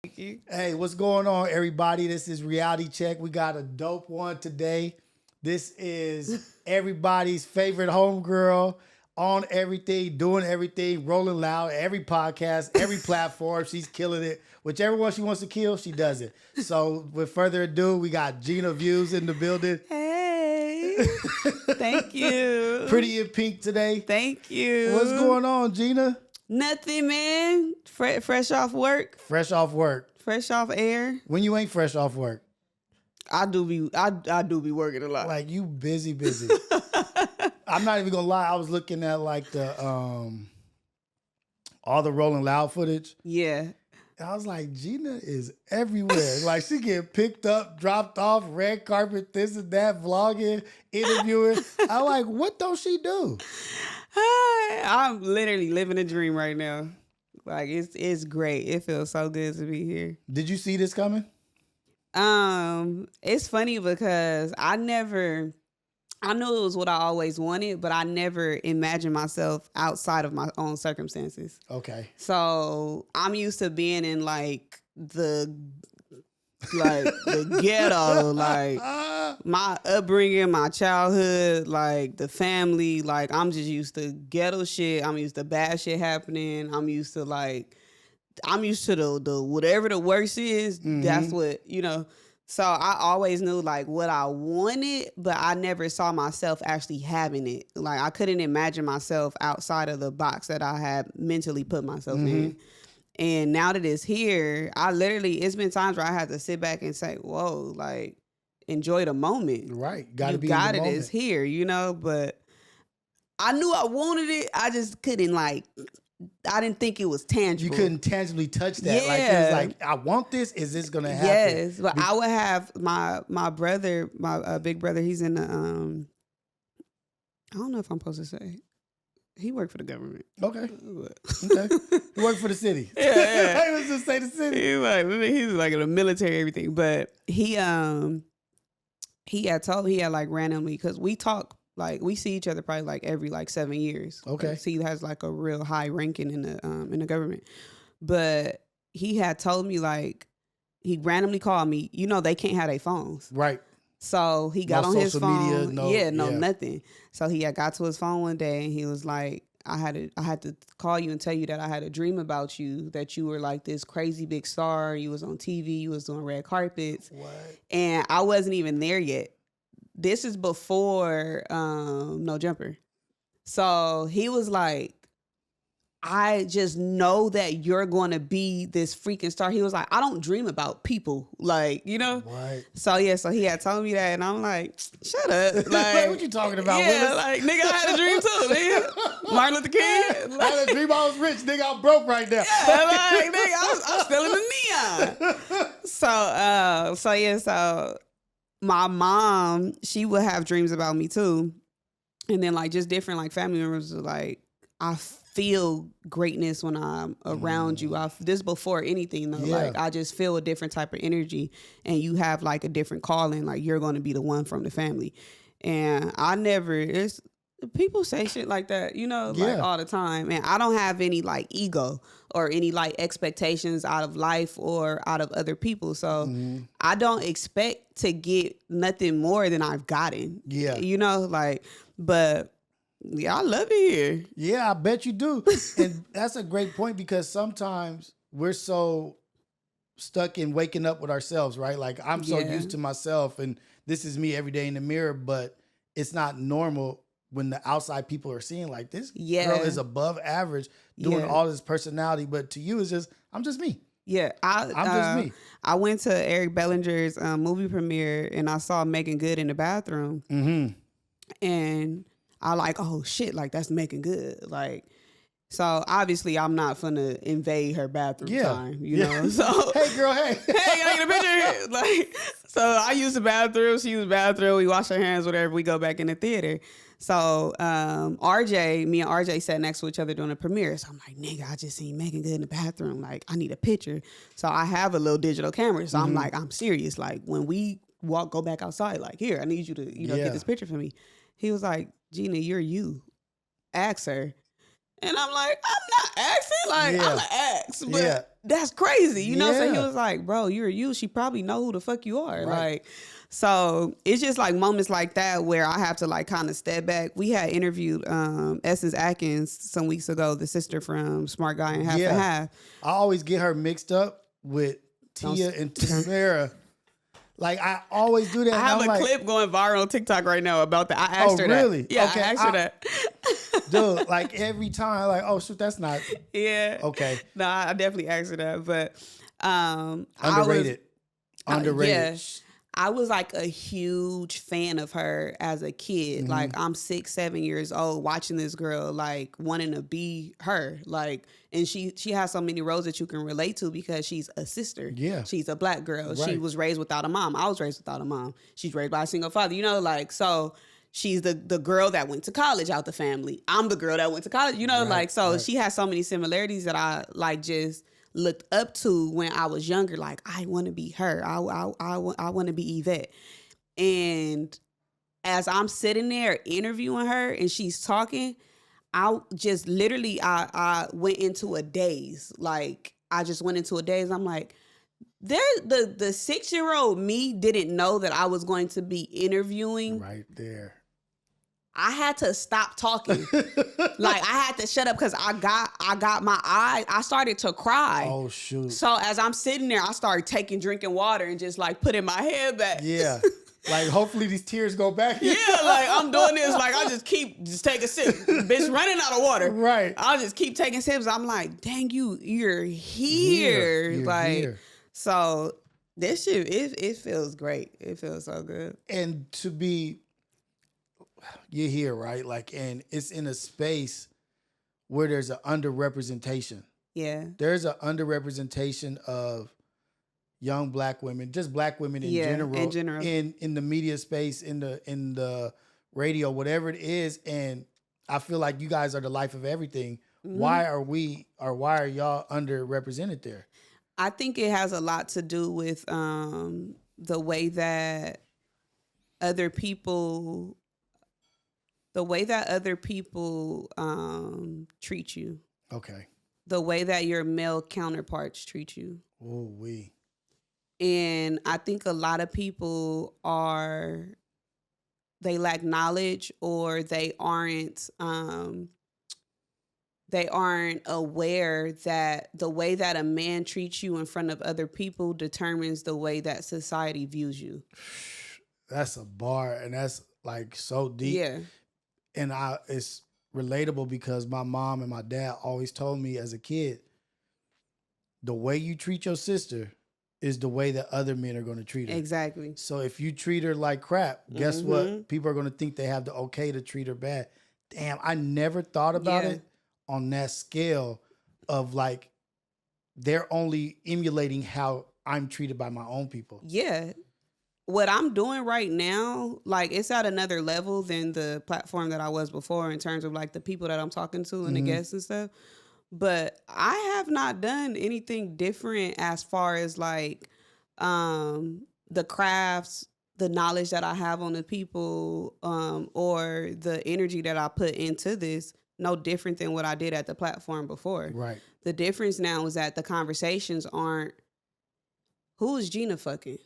Thank you. Hey, what's going on, everybody? This is Reality Check. We got a dope one today. This is everybody's favorite homegirl on everything, doing everything, rolling loud, every podcast, every platform. She's killing it. Whichever one she wants to kill, she does it. So, with further ado, we got Gina Views in the building. Hey. Thank you. Pretty in pink today. Thank you. What's going on, Gina? Nothing, man. Fresh off work. Fresh off work. Fresh off air. When you ain't fresh off work. I do be working a lot. Like, you busy. I'm not even gonna lie. I was looking at like the all the Rolling Loud footage. Yeah. And I was like, Gina is everywhere. Like, she getting picked up, dropped off, red carpet, this and that, vlogging, interviewing. I'm like, what don't she do? I'm literally living a dream right now. Like, it's great. It feels so good to be here. Did you see this coming? It's funny because I knew it was what I always wanted, but I never imagined myself outside of my own circumstances. Okay. So I'm used to being in the ghetto, like my upbringing, my childhood, like the family, like I'm just used to ghetto shit. I'm used to bad shit happening. I'm used to the whatever the worst is, that's what, So I always knew like what I wanted, but I never saw myself actually having it. Like I couldn't imagine myself outside of the box that I had mentally put myself in. And now that it's here, it's been times where I had to sit back and say, whoa, like enjoy the moment. Right. Got it. It's here, but I knew I wanted it. I just couldn't I didn't think it was tangible. You couldn't tangibly touch that. Yeah. Like, it was like, I want this. Is this going to happen? Yes. But I would have my brother, my big brother, he's in the, I don't know if I'm supposed to say. He worked for the government. Okay. Okay. He worked for the city. Yeah. Let's just say the city. He's like in the military, everything. But he had randomly, because we talk, like we see each other probably like every 7 years. Okay. He has like a real high ranking in the government. But he had told me he randomly called me. They can't have their phones. Right. So he got on his phone. Media, nothing. So he had got to his phone one day and he was like, I had to call you and tell you that I had a dream about you, that you were like this crazy big star. You was on TV, you was doing red carpets. What? And I wasn't even there yet. This is before No Jumper. So he was like, I just know that you're going to be this freaking star. He was like, I don't dream about people. What? So he had told me that and I'm like, shut up. Like, what you talking about? Yeah, Willis? Nigga, I had a dream too, nigga. Martin Luther King. I had a dream I was rich, nigga. I'm broke right now. Yeah, nigga, I'm still in the neon. So my mom, she would have dreams about me too. And then just different family members were like, I feel greatness when I'm around you. This before anything though. Yeah. I just feel a different type of energy and you have a different calling. You're going to be the one from the family. And people say shit like that, all the time. And I don't have any ego or any expectations out of life or out of other people. So I don't expect to get nothing more than I've gotten. Yeah. But yeah, I love it here. Yeah, I bet you do. And that's a great point because sometimes we're so stuck in waking up with ourselves, right? Like I'm so used to myself and this is me every day in the mirror, but it's not normal when the outside people are seeing this girl is above average doing all this personality, but to you it's just, I'm just me. Yeah, I'm just me. I went to Eric Bellinger's movie premiere and I saw Megan Good in the bathroom. And I oh shit, that's Megan Good. So obviously I'm not finna invade her bathroom time, you know? So hey girl, hey. Hey, can I get a picture here? So I use the bathroom, she used the bathroom, we wash our hands, whatever, we go back in the theater. So me and RJ sat next to each other during the premiere. So I'm like, nigga, I just seen Megan Good in the bathroom. I need a picture. So I have a little digital camera. So I'm I'm serious. When we go back outside, here, I need you to, get this picture for me. He was like, Gina, you're you. Ask her. And I'm like, I'm not asking. I'm going to ask. flex, but that's crazy. You know, so he was like, bro, you're you. She probably know who the fuck you are. Right. Like, so it's just like moments like that where I have to like kind of step back. We had interviewed Essence Atkins some weeks ago, the sister from Smart Guy and Half and Half. I always get her mixed up with Tia and Tamara. Like, I always do that. I have a clip going viral on TikTok right now about that. I asked her that. Really? Yeah, okay, I asked her that. Dude, like every time, like, oh, shoot, that's not. Yeah. Okay. No, I definitely asked her that. But underrated. Underrated. Yeah, I was like a huge fan of her as a kid. Mm-hmm. Like, I'm 6, 7 years old watching this girl, like wanting to be her. Like, and she has so many roles that you can relate to because she's a sister. Yeah. She's a black girl. Right. She was raised without a mom. I was raised without a mom. She's raised by a single father. You know, like, so she's the girl that went to college out the family. I'm the girl that went to college. You know, Right, like, so right. she has so many similarities that I like just looked up to when I was younger. Like, I want to be her. I want to be Yvette. And as I'm sitting there interviewing her and she's talking, I just literally, I went into a daze. Like, I just went into a daze. I'm like, the 6-year-old me didn't know that I was going to be interviewing. Right there. I had to stop talking. Like, I had to shut up because I got my eyes. I started to cry. Oh, shoot. So as I'm sitting there, I started drinking water and just like putting my head back. Yeah. Like, hopefully these tears go back. Yeah, like I'm doing this. Like, I just take a sip. Bitch running out of water. Right. I'll just keep taking sips. I'm like, dang, you're here. You're like, here. So this shit, it feels great. It feels so good. And to be, you're here, right? Like, and it's in a space where there's an underrepresentation. Yeah. There's an underrepresentation of young black women, just black women in general, in the media space, in the radio, whatever it is. And I feel like you guys are the life of everything. Mm-hmm. Why are y'all underrepresented there? I think it has a lot to do with the way that other people treat you. Okay. The way that your male counterparts treat you. Oh, we. And I think a lot of people they lack knowledge, or they aren't aware that the way that a man treats you in front of other people determines the way that society views you. That's a bar, and that's like so deep. Yeah. And it's relatable because my mom and my dad always told me as a kid, the way you treat your sister is the way that other men are going to treat her. Exactly. So if you treat her like crap, guess what? People are going to think they have the okay to treat her bad. Damn, I never thought about it on that scale of like, they're only emulating how I'm treated by my own people. Yeah. What I'm doing right now, like, it's at another level than the platform that I was before in terms of like the people that I'm talking to and the guests and stuff. But I have not done anything different as far as like the crafts, the knowledge that I have on the people, or the energy that I put into this. No different than what I did at the platform before. Right. The difference now is that the conversations aren't, who is Gina fucking?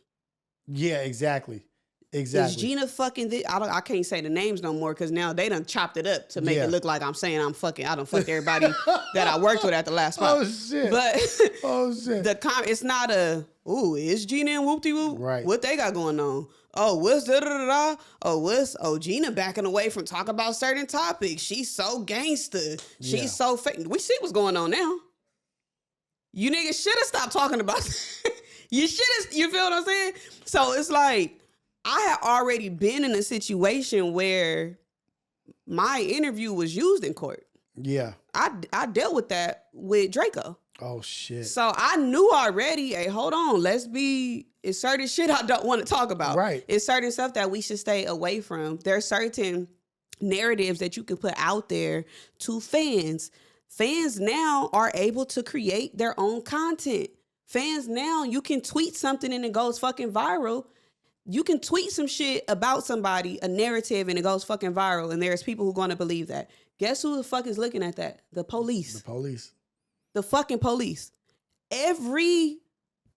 Yeah, exactly. Exactly. Is Gina fucking this? I can't say the names no more because now they done chopped it up to make it look like I'm saying I'm fucking. I done fucked everybody that I worked with at the last spot. Oh shit. But shit. It's not is Gina and whoop de whoop? Right. What they got going on? Oh, what's da da da da? Oh, Gina backing away from talking about certain topics. She's so gangster. She's so fake. We see what's going on now. You niggas should have stopped talking about that. You should have, you feel what I'm saying? So it's like, I had already been in a situation where my interview was used in court. Yeah. I dealt with that with Draco. Oh, shit. So I knew already, hey, hold on, it's certain shit I don't want to talk about. Right. It's certain stuff that we should stay away from. There are certain narratives that you can put out there to fans. Fans now are able to create their own content. Fans now, you can tweet something and it goes fucking viral. You can tweet some shit about somebody, a narrative, and it goes fucking viral, and there's people who are going to believe that. Guess who the fuck is looking at that? The police. The police. The fucking police. every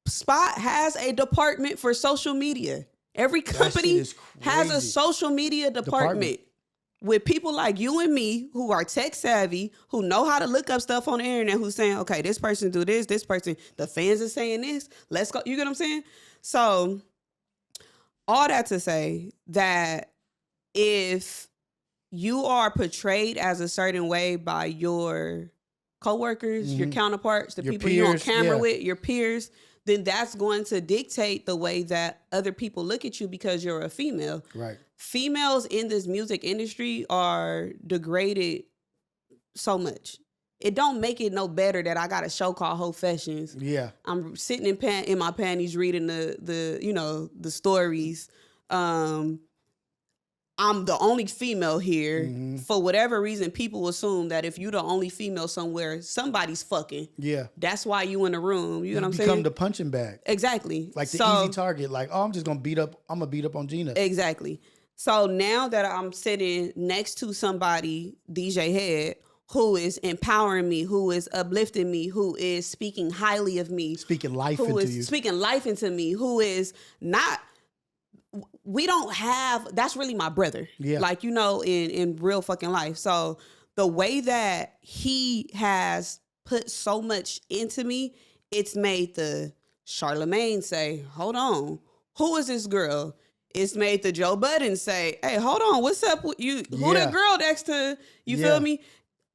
spot has a department for social media. Every company has a social media department with people like you and me who are tech savvy, who know how to look up stuff on the internet, who's saying, okay, this person do this person, the fans are saying this, let's go. You get what I'm saying? So all that to say that if you are portrayed as a certain way by your coworkers, your counterparts, the people you're on camera with, your peers, then that's going to dictate the way that other people look at you because you're a female. Right. Females in this music industry are degraded so much. It don't make it no better that I got a show called Whole Fessions. Yeah. I'm sitting in my panties reading the stories. I'm the only female here. Mm-hmm. For whatever reason, people assume that if you're the only female somewhere, somebody's fucking. Yeah. That's why you in the room. You know what I'm saying? You become the punching bag. Exactly. Like the easy target. Like, oh, I'm going to beat up on Gina. Exactly. So now that I'm sitting next to somebody, DJ Head, who is empowering me, who is uplifting me, who is speaking highly of me. Speaking life into you. Speaking life into me, who is not... We don't have, that's really my brother. Yeah. Like, you know, in real fucking life. So the way that he has put so much into me, it's made the Charlemagne say, hold on, who is this girl? It's made the Joe Budden say, hey, hold on, what's up with you? Who that girl next to, you feel me?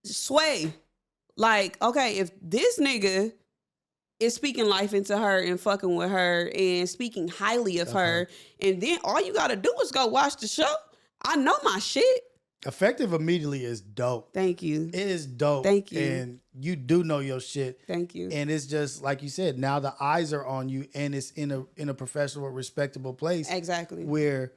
Sway. Like, okay, if this nigga is speaking life into her and fucking with her and speaking highly of her. And then all you got to do is go watch the show. I know my shit. Effective immediately is dope. Thank you. It is dope. Thank you. And you do know your shit. Thank you. And it's just like you said, now the eyes are on you and it's in a professional, respectable place. Exactly. Where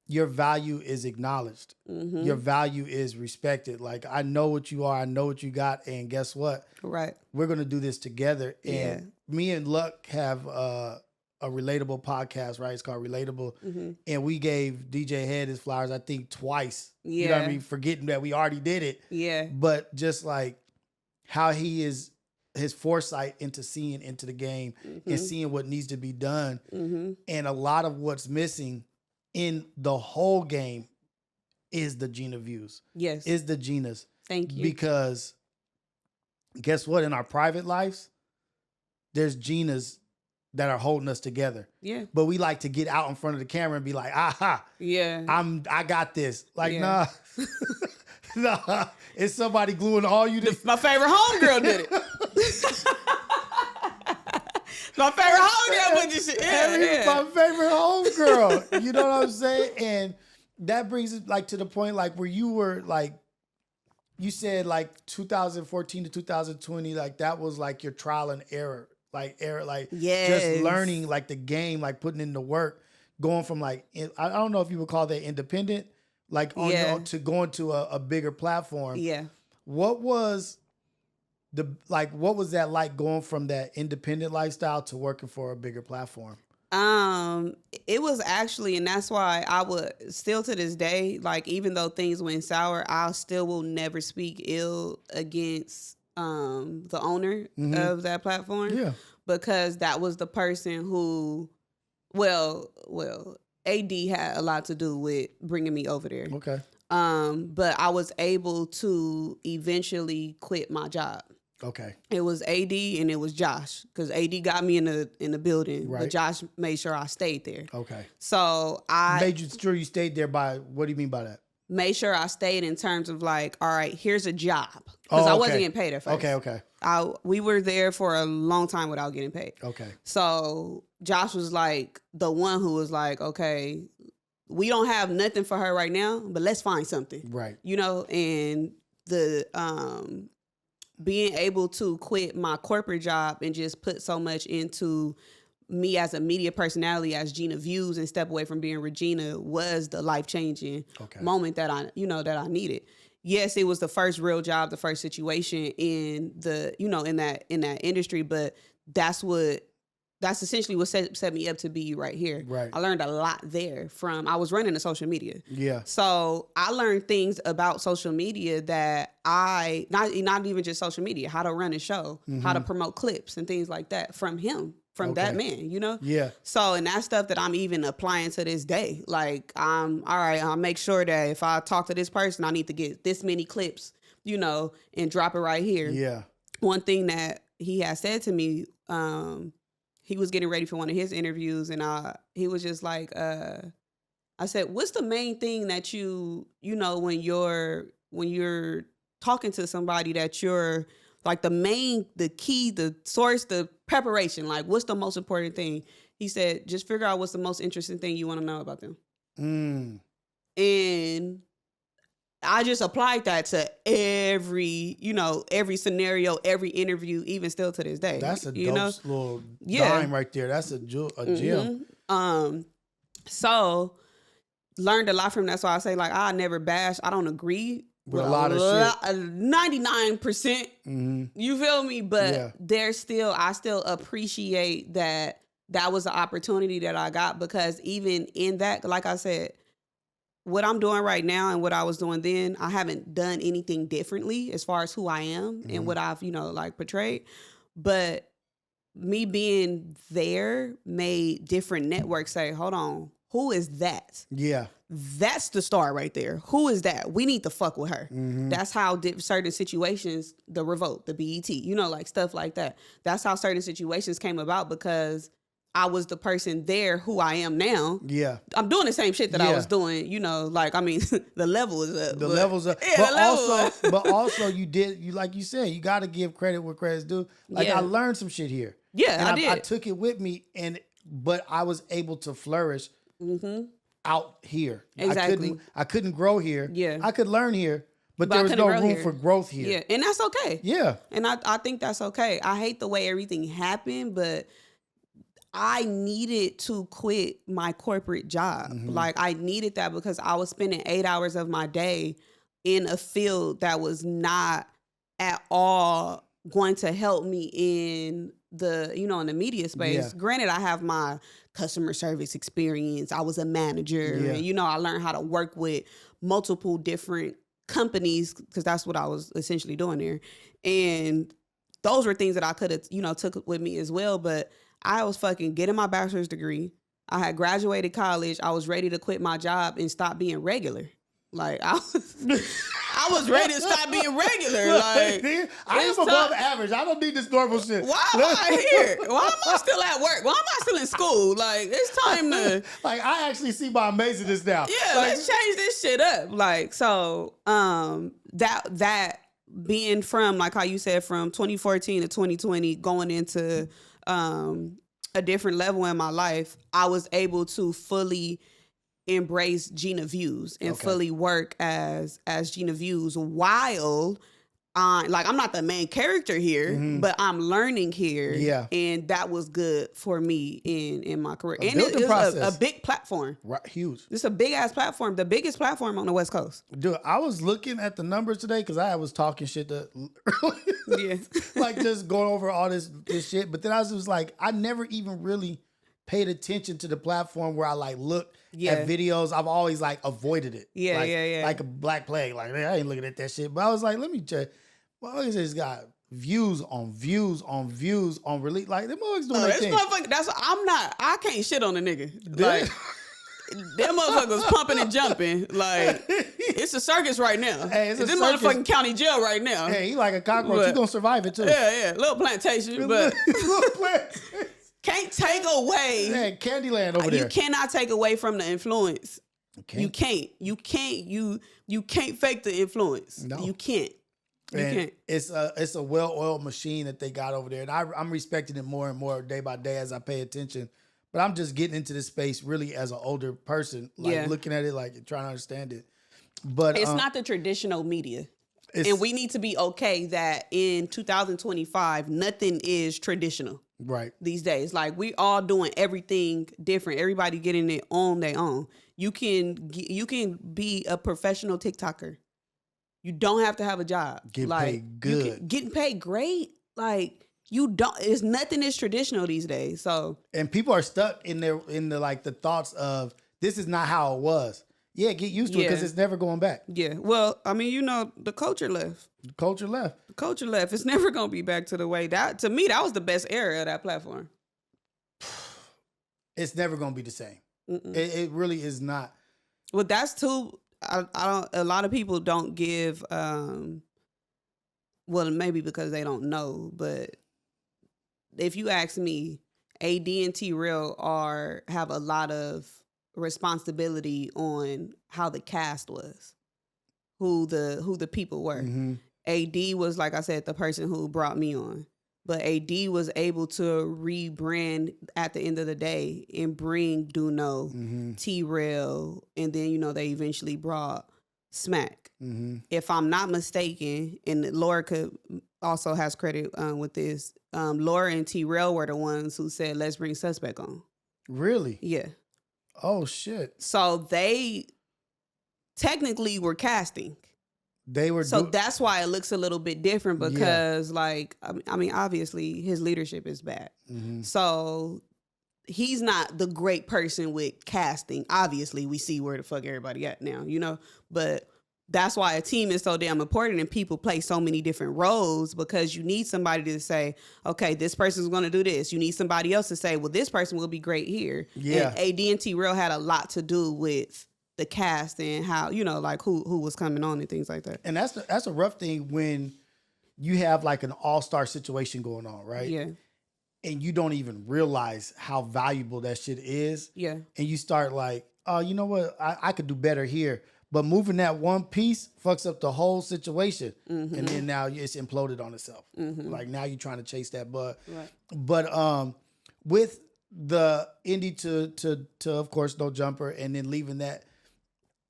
your value is acknowledged. Mm-hmm. Your value is respected. Like, I know what you are. I know what you got. And guess what? Right. We're going to do this together. And me and Luck have a relatable podcast, right? It's called Relatable. Mm-hmm. And we gave DJ Head his flowers, I think, twice. Yeah. You know what I mean? Forgetting that we already did it. Yeah. But just like how he is, his foresight into seeing into the game and seeing what needs to be done. Mm-hmm. And a lot of what's missing in the whole game is the Gina Views. Yes. Is the Ginas. Thank you. Because guess what? In our private lives, there's Ginas that are holding us together. Yeah. But we like to get out in front of the camera and be like, aha. Yeah. I got this. Like, nah. Nah. It's somebody gluing all you to. My favorite homegirl did it. My favorite homegirl put this shit. My favorite homegirl. You know what I'm saying? And that brings it like to the point like where you were like, you said like 2014 to 2020, like that was like your trial and error. Like just learning like the game, like putting in the work, going from like, I don't know if you would call that independent, like on your own, to going to a bigger platform. Yeah. What was that like going from that independent lifestyle to working for a bigger platform? It was actually, and that's why I would still to this day, like even though things went sour, I still will never speak ill against the owner of that platform. Yeah. Because that was the person who, well, AD had a lot to do with bringing me over there. Okay. But I was able to eventually quit my job. Okay. It was AD and it was Josh, because AD got me in the building, right. But Josh made sure I stayed there. Okay. So I made sure you stayed there by, what do you mean by that? Made sure I stayed in terms of like, all right, here's a job, because I wasn't getting paid at first. Okay. We were there for a long time without getting paid. Okay. So Josh was like the one who was like, okay, we don't have nothing for her right now, but let's find something. Right. You know, and the being able to quit my corporate job and just put so much into me as a media personality, as Gina Views, and step away from being Regina was the life-changing moment that I needed. Yes, it was the first real job, the first situation in the, in that industry, but that's what that's essentially what set me up to be right here. Right. I learned a lot there I was running the social media. Yeah. So I learned things about social media that not even just social media, how to run a show, how to promote clips and things like that from him, from that man, you know? Yeah. So, and that's stuff that I'm even applying to this day. Like, all right, I'll make sure that if I talk to this person, I need to get this many clips, you know, and drop it right here. Yeah. One thing that he had said to me, he was getting ready for one of his interviews, and he was just like, I said, what's the main thing that you know, when you're talking to somebody, that you're like the key, the source, the preparation, like what's the most important thing? He said, just figure out what's the most interesting thing you want to know about them. And I just applied that to every scenario, every interview, even still to this day. That's a dope little dime right there. That's a gem. So learned a lot from that. So I say, like, I never bash. I don't agree with a lot of shit. 99%. You feel me? But I still appreciate that was the opportunity that I got, because even in that, like I said, what I'm doing right now and what I was doing then, I haven't done anything differently as far as who I am and what I've, like portrayed. But me being there made different networks say, hold on, who is that? Yeah. That's the star right there. Who is that? We need to fuck with her. That's how certain situations, the Revolt, the BET, like stuff like that. That's how certain situations came about, because I was the person there who I am now. Yeah. I'm doing the same shit that I was doing, like, I mean, the level is up. The level's up. Yeah, but also you like you said, you got to give credit where credit's due. Like, I learned some shit here. Yeah, and I did. I took it with me, but I was able to flourish out here. Exactly. I couldn't grow here. Yeah. I could learn here, but there was no room for growth here. Yeah, and that's okay. Yeah. And I think that's okay. I hate the way everything happened, but I needed to quit my corporate job. Like, I needed that because I was spending 8 hours of my day in a field that was not at all going to help me in the, in the media space. Yeah. Granted, I have my customer service experience. I was a manager. Yeah. And, I learned how to work with multiple different companies, because that's what I was essentially doing there. And those were things that I could have, took with me as well. But I was fucking getting my bachelor's degree. I had graduated college. I was ready to quit my job and stop being regular. Like, I was ready to stop being regular. Like, I am above average. I don't need this normal shit. Why am I here? Why am I still at work? Why am I still in school? Like, it's time to... Like, I actually see my amazingness now. Yeah, let's change this shit up. Like, so, that being from, like how you said, from 2014 to 2020, going into a different level in my life, I was able to fully embrace Gina Views and fully work as Gina Views, while I'm not the main character here, but I'm learning here. Yeah. And that was good for me in my career. And it is a big platform. Right, huge. It's a big ass platform, the biggest platform on the West Coast. Dude, I was looking at the numbers today because I was talking shit to like just going over all this shit. But then I was just like, I never even really paid attention to the platform where I like look at videos. I've always like avoided it. Yeah. Like a black plague. Like, man, I ain't looking at that shit. But I was like, let me check. Well, it's got views on views on views on release. Like, them motherfuckers doing their thing. I can't shit on a nigga. Like, them motherfuckers pumping and jumping. Like, it's a circus right now. Hey, it's a this motherfucking county jail right now. Hey, he like a cockroach. He gonna survive it too. Yeah. Little plantation, but little plantation. Can't take away. Yeah, Candyland over there. You cannot take away from the influence. You can't. You can't fake the influence. No. You can't. You can't. It's a well-oiled machine that they got over there, and I'm respecting it more and more day by day as I pay attention. But I'm just getting into this space really as an older person, like looking at it, like trying to understand it. But it's not the traditional media. And we need to be okay that in 2025, nothing is traditional. Right. These days. Like, we all doing everything different. Everybody getting it on their own. You can be a professional TikToker. You don't have to have a job. Get paid good. Getting paid great. Like, You don't. It's nothing is traditional these days. So and people are stuck in the thoughts of this is not how it was. Yeah, get used to it because it's never going back. Yeah. Well, I mean, the culture left. The culture left. The culture left. It's never gonna be back to the way that. To me, that was the best era of that platform. It's never gonna be the same. It really is not. Well, that's too. I don't. A lot of people don't give. Well, maybe because they don't know, but if you ask me, AD and T-Real have a lot of responsibility on how the cast was, who the people were. Mm-hmm. AD was, like I said, the person who brought me on, but AD was able to rebrand at the end of the day and bring Duno, T-Real, and then they eventually brought Smack. If I'm not mistaken, and Laura could also has credit with this, Laura and T-Real were the ones who said, let's bring Suspect on. Really? Yeah. Oh, shit. So they technically were casting. They were. So that's why it looks a little bit different because, like, I mean, obviously his leadership is bad. So he's not the great person with casting. Obviously, we see where the fuck everybody at now, but that's why a team is so damn important and people play so many different roles because you need somebody to say, okay, this person's going to do this. You need somebody else to say, well, this person will be great here. Yeah. And AD and T-Real had a lot to do with the cast and how, like who was coming on and things like that. And that's a rough thing when you have like an all-star situation going on, right? Yeah. And you don't even realize how valuable that shit is. Yeah. And you start like, oh, you know what? I could do better here. But moving that one piece fucks up the whole situation. And then now it's imploded on itself. Like now you're trying to chase that bud. Right. But with the indie to of course No Jumper and then leaving that,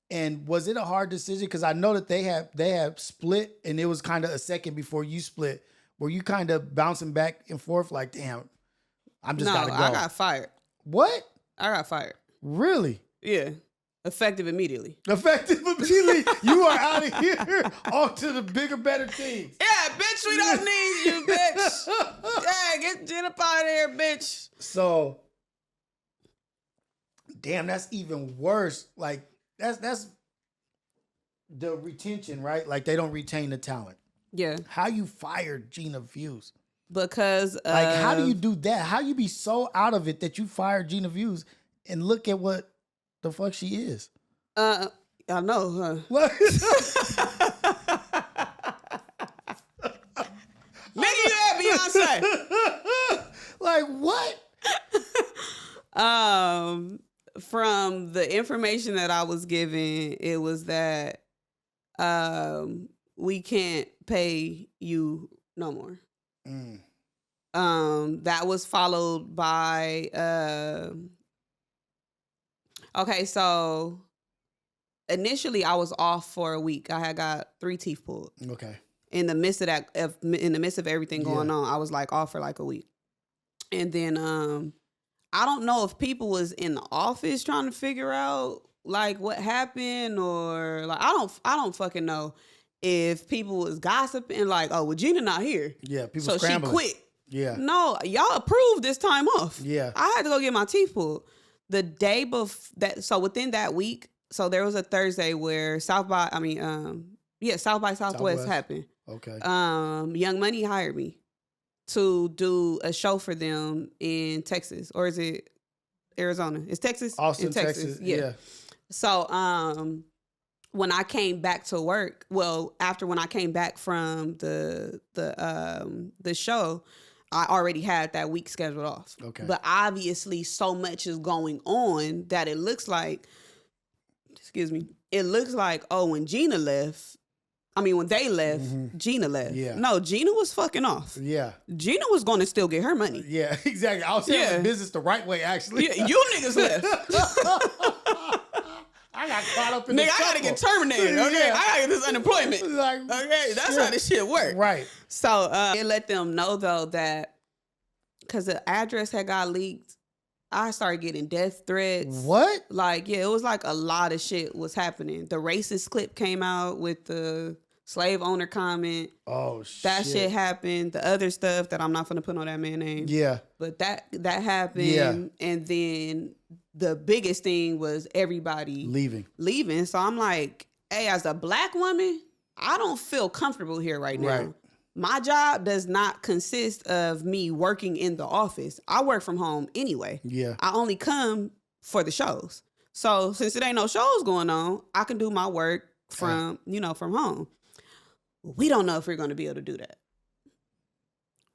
and was it a hard decision? Because I know that they have split and it was kind of a second before you split. Were you kind of bouncing back and forth like, damn, I'm just gotta go? I got fired. What? I got fired. Really? Yeah. Effective immediately. Effective immediately. You are out of here on to the bigger, better teams. Yeah, bitch, we don't need you, bitch. Yeah, get Gina up out of here, bitch. So, damn, that's even worse. Like, that's the retention, right? Like, they don't retain the talent. Yeah. How you fired Gina Views? Because like, how do you do that? How you be so out of it that you fired Gina Views and look at what the fuck she is? I know, huh? What? Nigga, you had Beyonce. Like what? From the information that I was given, it was that we can't pay you no more. That was followed by okay, so initially I was off for a week. I had got 3 teeth pulled. Okay. In the midst of everything going on, I was like off for like a week. And then I don't know if people was in the office trying to figure out like what happened or like I don't fucking know if people was gossiping like, oh, well, Gina not here. Yeah, people so scrambling. she quit. Yeah. No, y'all approved this time off. Yeah. I had to go get my teeth pulled. The day before that, so within that week, so there was a Thursday where South by Southwest happened. Okay. Young Money hired me to do a show for them in Texas, or is it Arizona? It's Texas. Austin, Texas. Yeah. So when I came back to work, when I came back from the show, I already had that week scheduled off. Okay. But obviously so much is going on that it looks like, when Gina left, when they left, Gina left. Yeah. No, Gina was fucking off. Yeah. Gina was going to still get her money. Yeah, exactly. I was saying business the right way, actually. Yeah, you niggas left. I got caught up in the I gotta get terminated. Okay, Yeah. I gotta get this unemployment. Like, okay, that's how this shit works. Right. So it let them know though that because the address had got leaked, I started getting death threats. What? Like, yeah, it was like a lot of shit was happening. The racist clip came out with the slave owner comment. Oh shit. That shit happened. The other stuff that I'm not gonna put on that man's name. Yeah. But that happened. Yeah. And then the biggest thing was everybody leaving. So I'm like, hey, as a black woman, I don't feel comfortable here right now. Right. My job does not consist of me working in the office. I work from home anyway. Yeah. I only come for the shows. So since it ain't no shows going on, I can do my work from home. We don't know if we're going to be able to do that.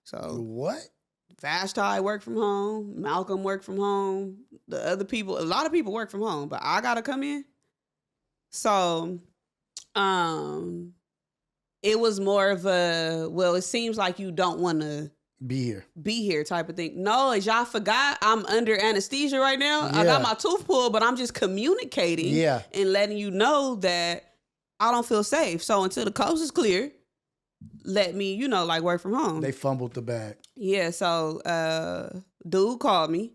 So what? Vashti work from home. Malcolm work from home. The other people, a lot of people work from home, but I got to come in. So, it was more of a, well, it seems like you don't want to be here type of thing. No, as y'all forgot, I'm under anesthesia right now. Yeah. I got my tooth pulled, but I'm just communicating and letting you know that I don't feel safe. So until the coast is clear, let me, work from home. They fumbled the bag. Yeah, so dude called me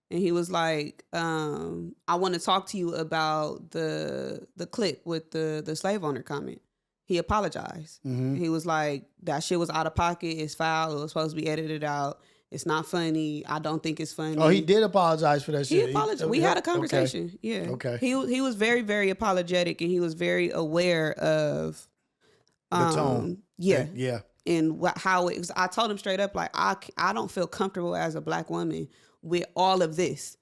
and he was like, I want to talk to you about the clip with the slave owner comment. He apologized. Mm-hmm. He was like, that shit was out of pocket. It's foul. It was supposed to be edited out. It's not funny. I don't think it's funny. Oh, he did apologize for that shit. He apologized. We had a conversation. Okay. Yeah. Okay. He was very, very apologetic, and he was very aware of the tone. Yeah. Yeah. And how it was. I told him straight up, like, I don't feel comfortable as a black woman with all of this.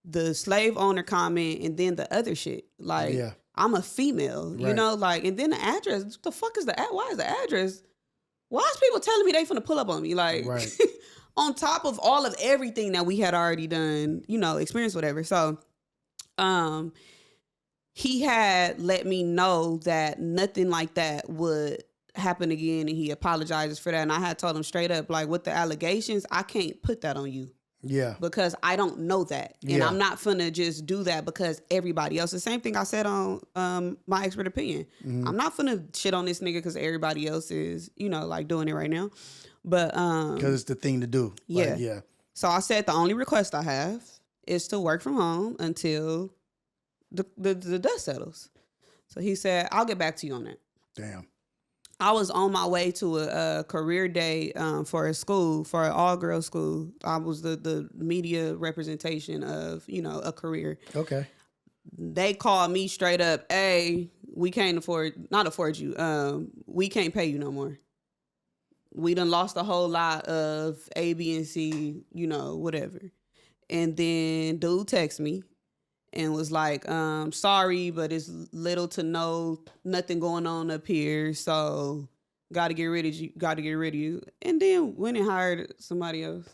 The slave owner comment and then the other shit. Like, I'm a female, right. and then the address. What the fuck is why is the address? Why is people telling me they finna pull up on me? Like, right. On top of all of everything that we had already done, experienced, whatever. So, he had let me know that nothing like that would happen again, and he apologizes for that. And I had told him straight up, like, with the allegations, I can't put that on you. Yeah. Because I don't know that. And I'm not finna just do that because everybody else. The same thing I said on My Expert Opinion. Mm-hmm. I'm not finna shit on this nigga because everybody else is, doing it right now. But because it's the thing to do. Yeah. Like, yeah. So I said the only request I have is to work from home until the dust settles. So he said, I'll get back to you on that. Damn. I was on my way to a career day for a school, for an all-girls school. I was the media representation of, a career. Okay. They called me straight up, hey, we can't not afford you. We can't pay you no more. We done lost a whole lot of A, B, and C, whatever. And then dude texted me and was like, sorry, but it's little to nothing going on up here, so gotta get rid of you. And then went and hired somebody else.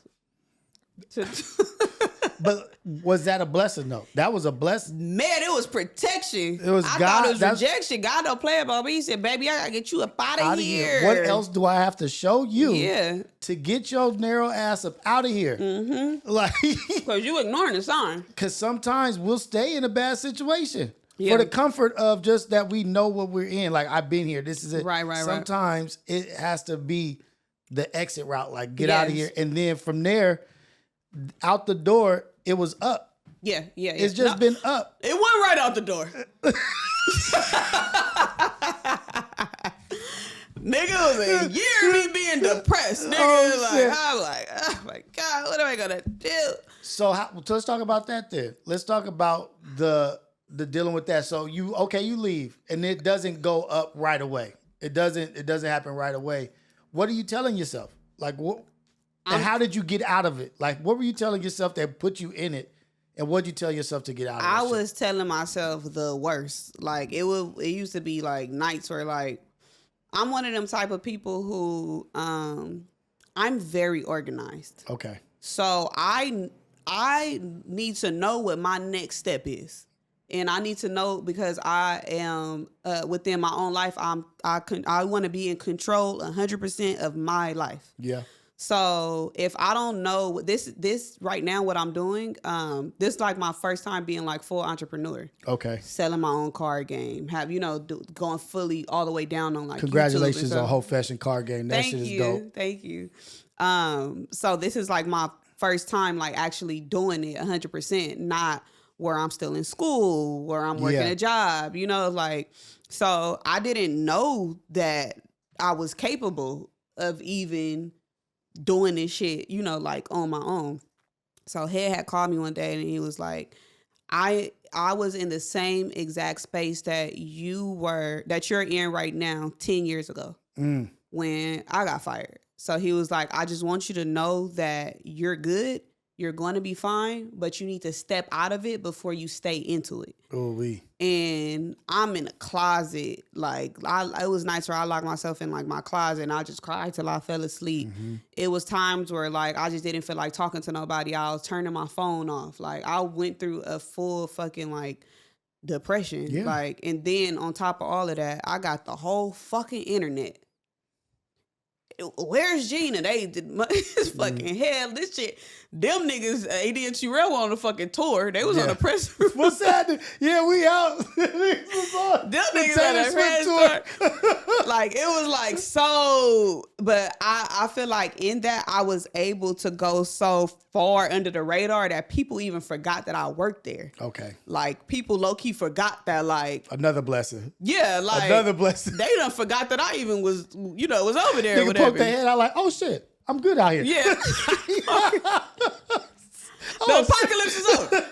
But was that a blessing though? That was a blessing. Man, it was protection. It was I God. thought it was rejection. God don't play about me. He said, baby, I gotta get you up out of here. What else do I have to show you? Yeah. To get your narrow ass up out of here. Mm-hmm. Like, because you ignoring the sign. Because sometimes we'll stay in a bad situation for the comfort of just that we know what we're in. Like, I've been here. This is it. Right. Sometimes it has to be the exit route. Like, get out of here. And then from there, out the door, it was up. Yeah. It's just been up. It went right out the door. Nigga, it was a year of me being depressed. Nigga, I'm like, oh my God, what am I gonna do? So let's talk about that then. Let's talk about the dealing with that. So you leave and it doesn't go up right away. It doesn't happen right away. What are you telling yourself? Like, what? And how did you get out of it? Like, what were you telling yourself that put you in it? And what did you tell yourself to get out of it? I was telling myself the worst. Like, it used to be like nights where, like, I'm one of them type of people who I'm very organized. Okay. So I need to know what my next step is. And I need to know because I am within my own life. I want to be in control 100% of my life. Yeah. So if I don't know this right now, what I'm doing, this is like my first time being like full entrepreneur. Okay. Selling my own card game, going fully all the way down on like congratulations on Whole Fashion card game. That shit is dope. Thank you. So this is like my first time like actually doing it 100%, not where I'm still in school, where I'm working a job, you know, like, so I didn't know that I was capable of even doing this shit, you know, like on my own. So Head had called me one day and he was like, I was in the same exact space that you're in right now 10 years ago when I got fired. So he was like, I just want you to know that you're good. You're going to be fine, but you need to step out of it before you stay into it. And I'm in a closet. Like, it was nights where I locked myself in like my closet and I just cried till I fell asleep. It was times where like I just didn't feel like talking to nobody. I was turning my phone off. Like, I went through a full fucking like depression. Like, and then on top of all of that, I got the whole fucking internet. Where's Gina? They did fucking hell. This shit. Them niggas, AD and Terrell were on the fucking tour. They was on the press. What's happening? Yeah, we out. Them niggas on the press tour. Like, it was like so, but I feel like in that I was able to go so far under the radar that people even forgot that I worked there. Okay. Like, people low-key forgot that, like. Another blessing. Yeah, like. Another blessing. They done forgot that I even was, you know, was over there. Nigga poked their head out like, oh shit, I'm good out here. Yeah. The apocalypse is over.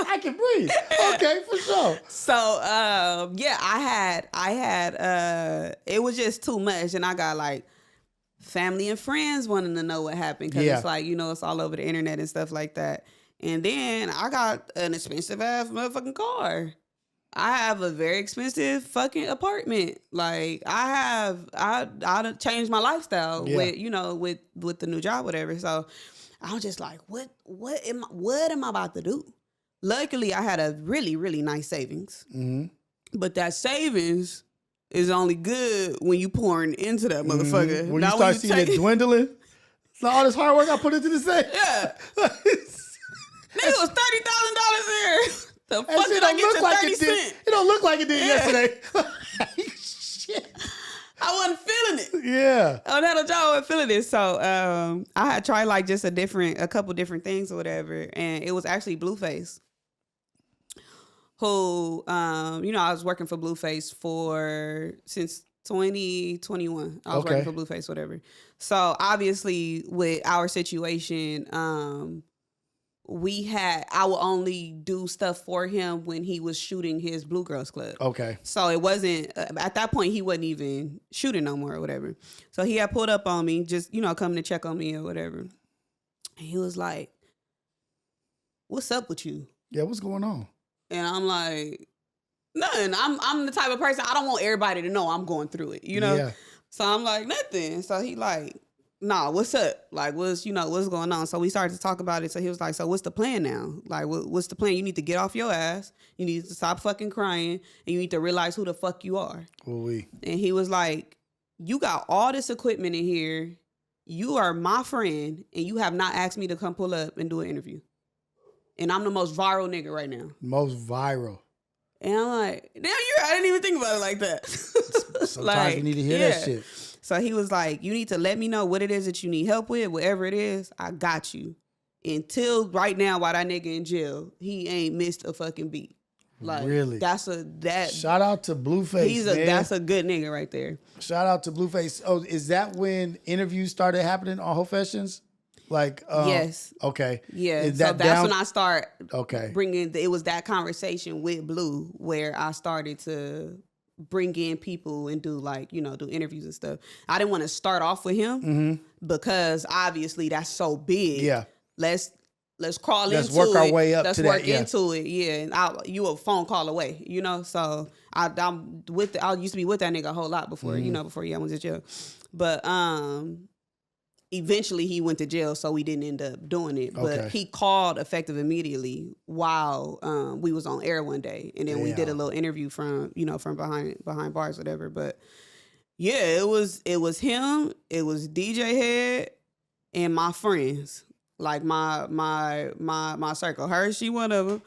I can breathe. Okay, for sure. So, yeah, I had, it was just too much. And I got like family and friends wanting to know what happened. Cause it's like, you know, it's all over the internet and stuff like that. And then I got an expensive ass motherfucking car. I have a very expensive fucking apartment. Like, I changed my lifestyle with, you know, with the new job, whatever. So I was just like, what am I about to do? Luckily, I had a really, really nice savings. But that savings is only good when you pouring into that motherfucker. When you start seeing it dwindling, so all this hard work I put into the savings. Yeah. Nigga, it was $30,000 there. The fuck did I get to 30 cents? It don't look like it did yesterday. Shit. I wasn't feeling it. Yeah. On that job, I wasn't feeling it. So I had tried like just a couple different things or whatever. And it was actually Blueface. Who, you know, I was working for Blueface since 2021. I was working for Blueface, whatever. So obviously with our situation, I would only do stuff for him when he was shooting his Blue Girls Club. Okay. So it wasn't, at that point, he wasn't even shooting no more or whatever. So he had pulled up on me, just, you know, coming to check on me or whatever. And he was like, what's up with you? Yeah, what's going on? And I'm like, nothing. I'm the type of person, I don't want everybody to know I'm going through it, you know? Yeah. So I'm like, nothing. So he like, nah, what's up? Like, what's going on? So we started to talk about it. So he was like, so what's the plan now? Like, what's the plan? You need to get off your ass. You need to stop fucking crying. And you need to realize who the fuck you are. Ooh-wee. And he was like, you got all this equipment in here. You are my friend. And you have not asked me to come pull up and do an interview. And I'm the most viral nigga right now. Most viral. And I'm like, damn, I didn't even think about it like that. Sometimes like, you need to hear that shit. So he was like, you need to let me know what it is that you need help with. Whatever it is, I got you. Until right now, while that nigga in jail, he ain't missed a fucking beat. Like, really? Shout out to Blueface, man. That's a good nigga right there. Shout out to Blueface. Oh, is that when interviews started happening on Whole Festions? Like, yes. Okay. Yeah. So that's when I start bringing, it was that conversation with Blue where I started to bring in people and do like, you know, do interviews and stuff. I didn't want to start off with him because obviously that's so big. Yeah. Let's crawl into it. Let's work our way up to that. Let's work into it. Yeah. And you a phone call away, you know? So I used to be with that nigga a whole lot before, you know, before he went to jail. But, eventually he went to jail, so we didn't end up doing it. But he called effective immediately while we was on air one day, and then we did a little interview from behind bars, whatever. But yeah, it was him, it was DJ Head, and my friends, like my circle. Her, she one of them.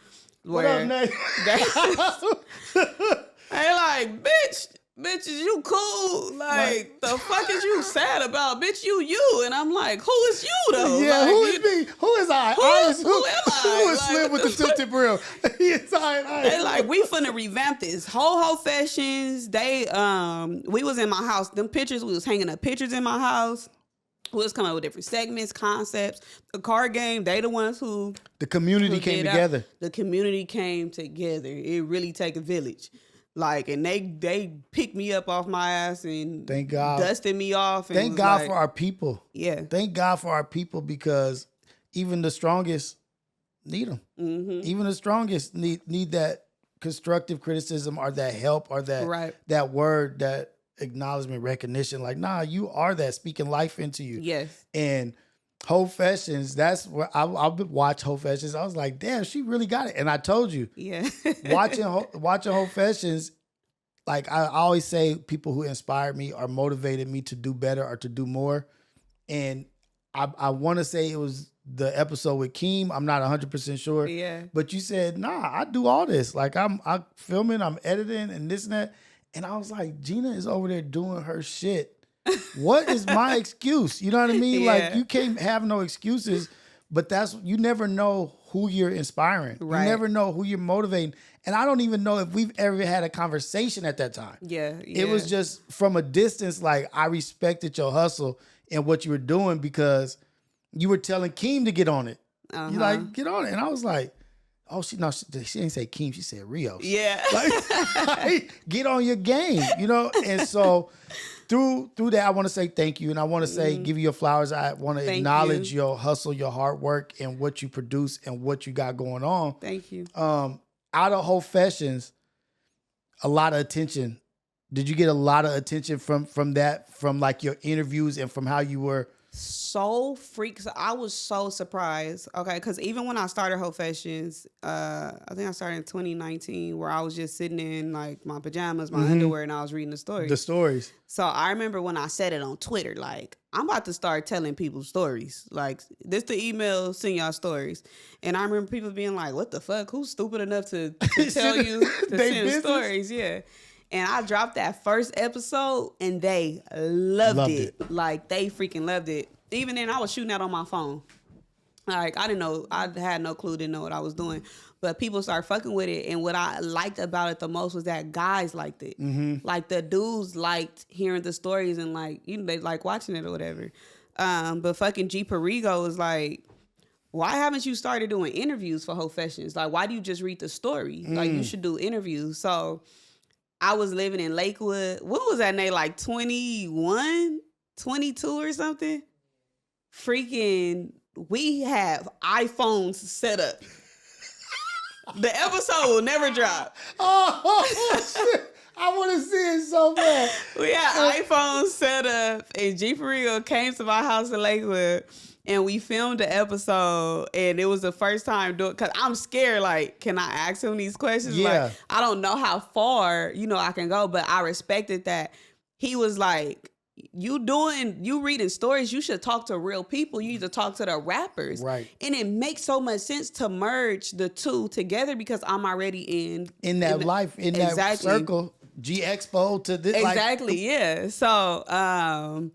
What up, Nate? They like, bitch. bitch, is you cool? Like, the fuck is you sad about? Bitch, you. And I'm like, who is you, though? Yeah, like, who is me? Who is I? Who am I? Who is Like, Slim with the tilted brim? He is I. They like, we finna revamp this. Whole Fessions, they, we was in my house. Them pictures, we was hanging up pictures in my house. We was coming up with different segments, concepts. The card game, they the ones who... The community came together. The community came together. It really take a village. Like, and they picked me up off my ass and thank God, dusted me off. And thank God for our people. Yeah. Thank God for our people, because even the strongest need them. Mm-hmm. Even the strongest need that constructive criticism or that help or that word, that acknowledgement, recognition. Like, nah, you are that, speaking life into you. Yes. And Whole Festions, that's where I watch Whole Festions. I was like, damn, she really got it. And I told you, yeah, watching Whole Fessions, like I always say, people who inspired me or motivated me to do better or to do more. And I want to say it was the episode with Keem. I'm not 100% sure. Yeah. But you said, nah, I do all this. Like I'm filming, I'm editing and this and that. And I was like, Gina is over there doing her shit. What is my excuse? You know what I mean? Yeah. Like, you can't have no excuses, but you never know who you're inspiring. Right. You never know who you're motivating. And I don't even know if we've ever had a conversation at that time. Yeah. It was just from a distance, like, I respected your hustle and what you were doing because you were telling Keem to get on it. Uh-huh. You like, get on it. And I was like, oh, she didn't say Keem, she said Rios. Yeah. Like, get on your game, you know? And so through that, I want to say thank you. And I want to say, give you your flowers. I want to acknowledge your hustle, your hard work, and what you produce and what you got going on. Thank you. Out of Whole Fessions, a lot of attention. Did you get a lot of attention from that, from like your interviews and from how you were? So freaks. I was so surprised. Okay, because even when I started Whole Fessions, I think I started in 2019, where I was just sitting in like my pajamas, my underwear, and I was reading the stories. The stories. So I remember when I said it on Twitter, like, I'm about to start telling people stories. Like, this the email, send y'all stories. And I remember people being like, what the fuck? Who's stupid enough to tell you to send stories? Yeah. And I dropped that first episode, and they loved it. Like, they freaking loved it. Even then, I was shooting that on my phone. Like, I didn't know. I had no clue, didn't know what I was doing. But people started fucking with it. And what I liked about it the most was that guys liked it. Mm-hmm. Like, the dudes liked hearing the stories and, like, you know, they like watching it or whatever. But fucking G Perigo was like, why haven't you started doing interviews for Whole Festions? Like, why do you just read the story? Like, you should do interviews. So I was living in Lakewood. What was that name? Like 21, 22 or something? Freaking, we have iPhones set up. The episode will never drop. Oh, shit. I want to see it so bad. We had iPhones set up, and G Perigo came to my house in Lakewood, and we filmed the episode, and it was the first time doing, because I'm scared, like, can I ask him these questions? Yeah. Like, I don't know how far, you know, I can go, but I respected that. He was like, you reading stories, you should talk to real people. You need to talk to the rappers. Right. And it makes so much sense to merge the two together because I'm already in that circle. G Expo to this. Exactly, like, yeah. So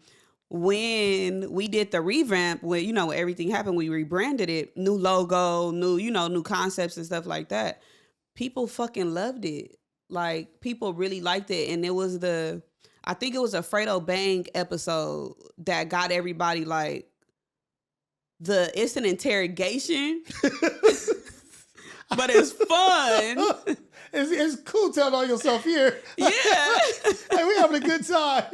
when we did the revamp, when, you know, when everything happened, we rebranded it, new logo, new concepts and stuff like that. People fucking loved it. Like, people really liked it. And it was I think it was a Fredo Bang episode that got everybody like, it's an interrogation, but it's fun. It's cool telling on yourself here. Yeah. Hey, we having a good time.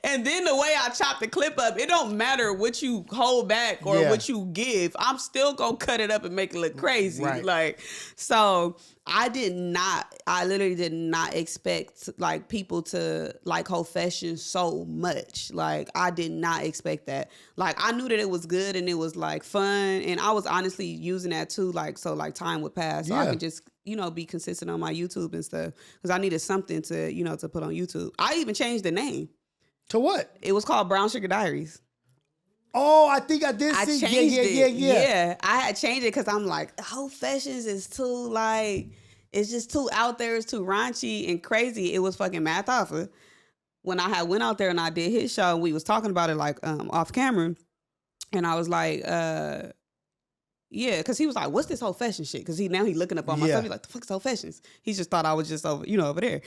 And then the way I chop the clip up, it don't matter what you hold back or what you give. I'm still gonna cut it up and make it look crazy. Right. Like, so I literally did not expect like people to like Whole Festions so much. Like, I did not expect that. Like, I knew that it was good and it was like fun, and I was honestly using that too, like, so like time would pass so I could just, you know, be consistent on my YouTube and stuff, because I needed something to, you know, to put on YouTube. I even changed the name. To what? It was called Brown Sugar Diaries. Oh, I think I did see. I changed it. Yeah, I had changed it because I'm like, Whole Festions is too, like, it's just too out there. It's too raunchy and crazy. It was fucking Math Alpha. When I had went out there and I did his show, and we was talking about it like off camera, and I was like, yeah, because he was like, what's this Whole Fashion shit? Because he looking up on my stuff. He's like, the fuck's Whole Fashions? He just thought I was just over, over there.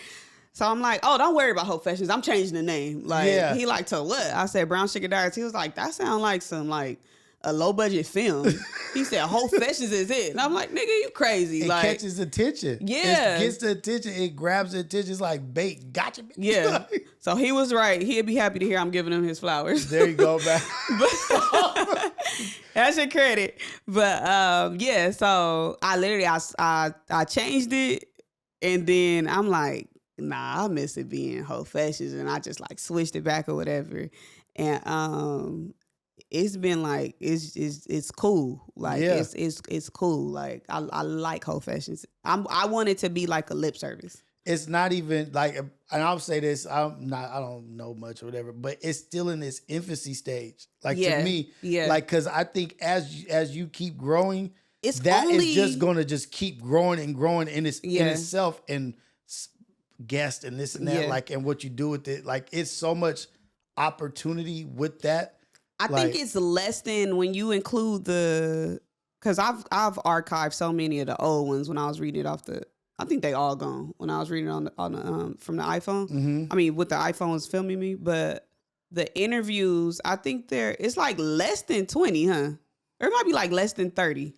So I'm like, oh, don't worry about Whole Fashions. I'm changing the name. Like, he like, to what? I said, Brown Sugar Diaries. He was like, that sound like some, like, a low-budget film. He said, Whole Festions is it. And I'm like, nigga, you crazy. It like, catches attention. Yeah. It gets the attention. It grabs the attention. It's like bait. Gotcha. Bitch. Yeah. So he was right. He'd be happy to hear I'm giving him his flowers. There you go, man. That's your credit. But, yeah, so I literally, I changed it. And then I'm like, nah, I miss it being Whole Festions. And I just, like, switched it back or whatever. And, it's been like it's cool. Like it's cool. Like I like Whole Fashions. I want it to be like a lip service. It's not even like, and I'll say this, I don't know much or whatever, but it's still in its infancy stage. Like to me, like because I think as you keep growing, is just gonna just keep growing and growing in itself and guest and this and that, like, and what you do with it. Like it's so much opportunity with that. I think it's less than when you include because I've archived so many of the old ones when I was reading it off I think they all gone when I was reading it on the from the iPhone. Mm-hmm. I mean, with the iPhone was filming me, but the interviews, I think it's like less than 20, huh? Or it might be like less than 30.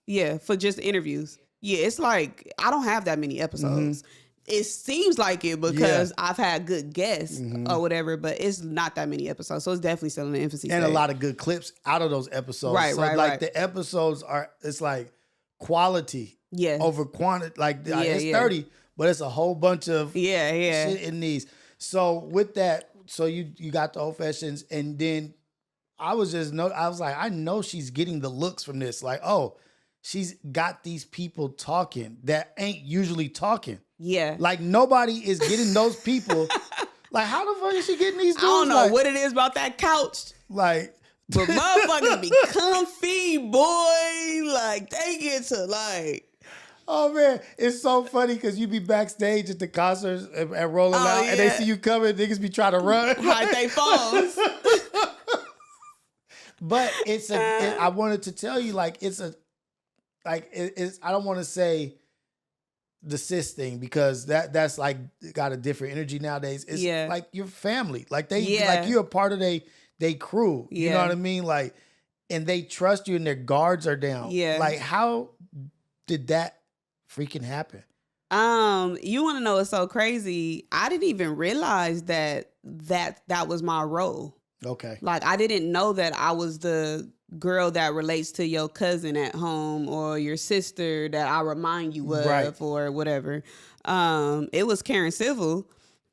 Yeah, for just interviews. Yeah, it's like I don't have that many episodes. Mm-hmm. It seems like it because I've had good guests or whatever, but it's not that many episodes. So it's definitely still in the infancy and stage. a lot of good clips out of those episodes. Right, so like the episodes it's like quality over quantity. Like it's 30, but it's a whole bunch of shit in these. So with that, so you got the Whole Fashions, and then I was like, I know she's getting the looks from this. Like, oh, she's got these people talking that ain't usually talking. Yeah. Like nobody is getting those people. Like how the fuck is she getting these dudes? I don't know what it is about that couch. Like, but motherfuckers be comfy, boy. Like they get to like. Oh man, it's so funny because you be backstage at the concerts and rolling out, and they see you coming. Niggas be trying to run, hide their phones. But I wanted to tell you, like it's I don't want to say the cis thing because that's like got a different energy nowadays. It's like your family, like like you're a part of they crew. You know what I mean? Like, and they trust you and their guards are down. Yeah. Like, how did that freaking happen? You want to know what's so crazy? I didn't even realize that was my role. Okay. Like I didn't know that I was the girl that relates to your cousin at home or your sister that I remind you of or whatever. It was Karen Civil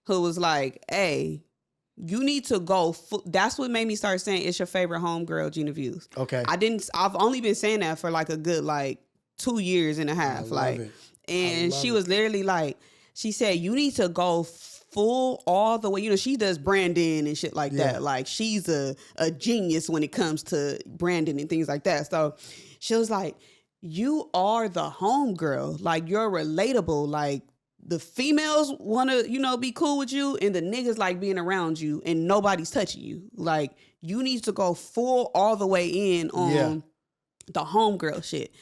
who was like, hey, you need to go. That's what made me start saying it's your favorite homegirl, Gina Views. Okay. I've only been saying that for like a good 2 years and a half. And she was literally like, she said, you need to go full all the way. You know, she does branding and shit like that. Like she's a genius when it comes to branding and things like that. So she was like, you are the homegirl. Like you're relatable. Like the females want to, be cool with you and the niggas like being around you and nobody's touching you. Like you need to go full all the way in on the homegirl shit.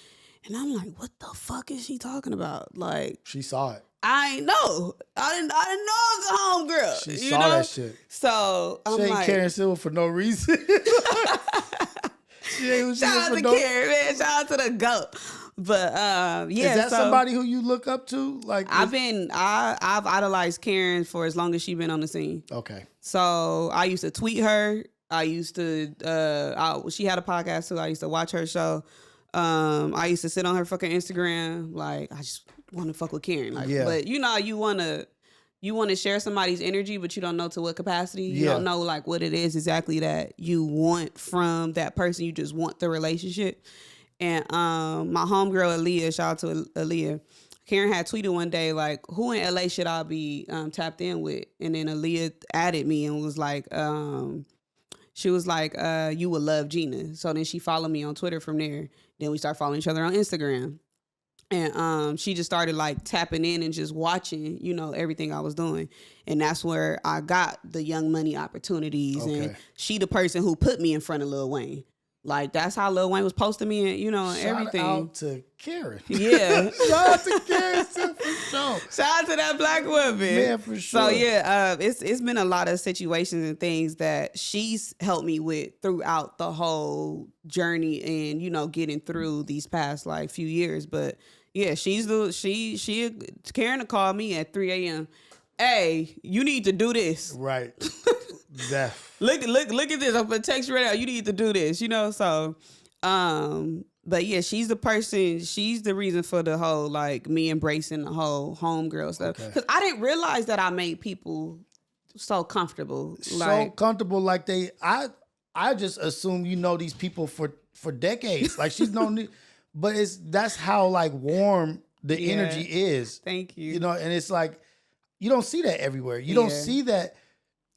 And I'm like, what the fuck is she talking about? Like she saw it. I know. I didn't know it was a homegirl. She saw that shit. So I'm she ain't like, Karen Civil for no reason. She ain't shout out to Karen, man. Shout out to the GOAT. But is that somebody who you look up to? Like I've idolized Karen for as long as she's been on the scene. Okay. So I used to tweet her. I used to she had a podcast too. I used to watch her show. I used to sit on her fucking Instagram. Like I just want to fuck with Karen. Like, but you want to share somebody's energy, but you don't know to what capacity. You don't know like what it is exactly that you want from that person. You just want the relationship. And my homegirl Aaliyah, shout out to Aaliyah. Karen had tweeted one day like, "Who in LA should I be tapped in with?" And then Aaliyah added me and was like, she was like, "You would love Gina." So then she followed me on Twitter from there. Then we start following each other on Instagram. And she just started like tapping in and just watching, everything I was doing. And that's where I got the Young Money opportunities. Okay. And she the person who put me in front of Lil Wayne. Like, that's how Lil Wayne was posting me and, and everything. Shout out to Karen. Yeah. Shout out to Karen, for sure. Shout out to that black woman. Man, for sure. So, yeah, it's been a lot of situations and things that she's helped me with throughout the whole journey and, getting through these past, like, few years. But, yeah, Karen will call me at 3 a.m. Hey, you need to do this. Right. Look at this. I'm gonna text you right now. You need to do this, So, but yeah, she's the person. She's the reason for the whole like me embracing the whole homegirl stuff. Because I didn't realize that I made people so comfortable. So comfortable, like I just assume these people for decades. Like she's known, but that's how like warm the energy is. Thank you. And it's like you don't see that everywhere. You don't see that.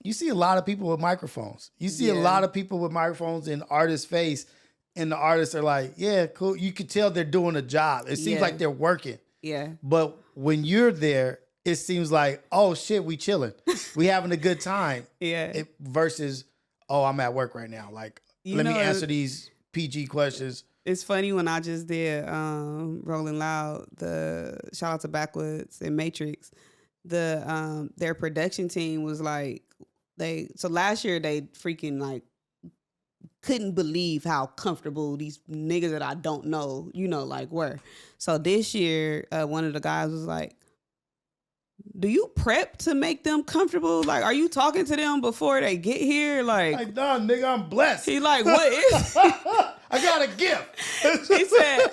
You see a lot of people with microphones. You see a lot of people with microphones in artists' face, and the artists are like, yeah, cool. You could tell they're doing a job. It seems like they're working. Yeah. But when you're there, it seems like, oh, shit, we chilling. We having a good time. Yeah. Versus, oh, I'm at work right now. Like, let me answer these PG questions. It's funny when I just did Rolling Loud, the shout out to Backwoods and Matrix, their production team was like, so last year they freaking like couldn't believe how comfortable these niggas that I don't know, like were. So this year, one of the guys was like, do you prep to make them comfortable? Like, are you talking to them before they get here? Like nah, nigga, I'm blessed. He like, what is I got a gift. He said,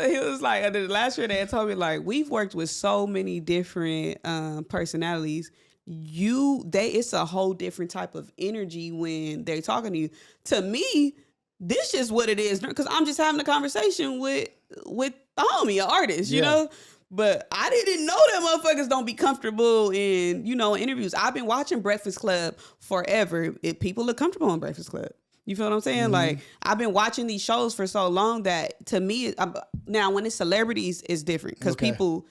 he was like, last year they had told me like, we've worked with so many different personalities. It's a whole different type of energy when they're talking to you. To me, this is what it is, because I'm just having a conversation with the homie, an artist, you know. But I didn't know that motherfuckers don't be comfortable in interviews. I've been watching Breakfast Club forever. People look comfortable on Breakfast Club. You feel what I'm saying? Mm-hmm. Like, I've been watching these shows for so long that to me, now when it's celebrities, it's different because people.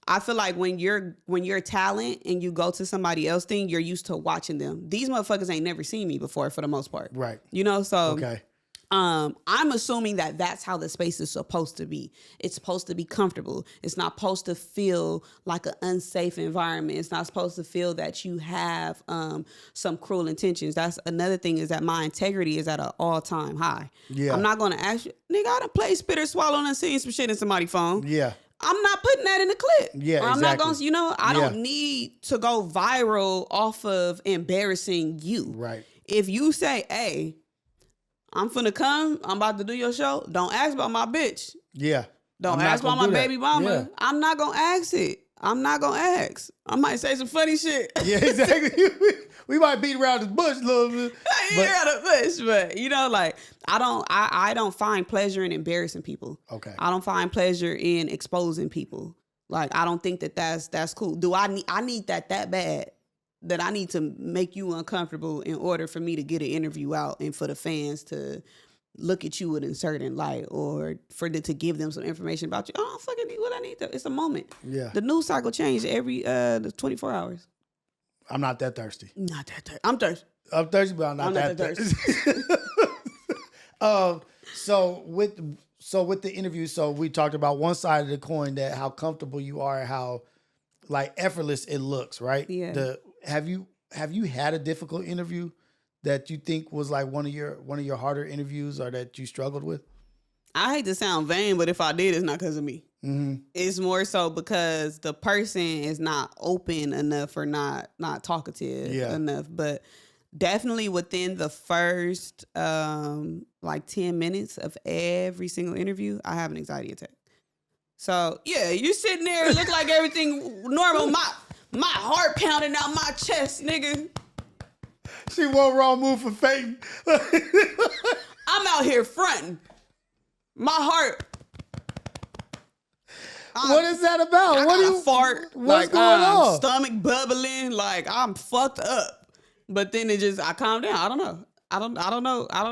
I feel like when you're talent and you go to somebody else's thing, you're used to watching them. These motherfuckers ain't never seen me before for the most part. Right. So okay. I'm assuming that that's how the space is supposed to be. It's supposed to be comfortable. It's not supposed to feel like an unsafe environment. It's not supposed to feel that you have some cruel intentions. That's another thing, is that my integrity is at an all-time high. Yeah. I'm not going to ask you, nigga, I done played spit or swallow and seen some shit in somebody's phone. Yeah. I'm not putting that in the clip. Yeah, or I'm exactly. not going to, I don't need to go viral off of embarrassing you. Right. If you say, hey, I'm finna come, I'm about to do your show, don't ask about my bitch. Yeah. Don't ask about my baby mama. Yeah. I'm not going to ask it. I'm not going to ask. I might say some funny shit. Yeah, exactly. We might beat around the bush a little bit. Around the bush, but like, I don't find pleasure in embarrassing people. Okay. I don't find pleasure in exposing people. Like, I don't think that's cool. I need that bad that I need to make you uncomfortable in order for me to get an interview out and for the fans to look at you in a certain light, or for them to give them some information about you. Oh, fucking need what I need. It's a moment. Yeah. The news cycle changed every 24 hours. I'm not that thirsty. Not that thirsty. I'm thirsty. I'm thirsty, but I'm not that thirsty. So with the interview, so we talked about one side of the coin, that how comfortable you are, how like effortless it looks, right? Yeah. Have you had a difficult interview that you think was like one of your harder interviews, or that you struggled with? I hate to sound vain, but if I did, it's not because of me. Mm-hmm. It's more so because the person is not open enough or not talkative enough. But definitely within the first like 10 minutes of every single interview, I have an anxiety attack. So yeah, you sitting there, look like everything normal. My heart pounding out my chest, nigga. She one wrong move for Peyton. I'm out here fronting. My heart. What is that about? What do you fart? What's going on? Stomach bubbling, like I'm fucked up. But then I calm down. I don't know. I don't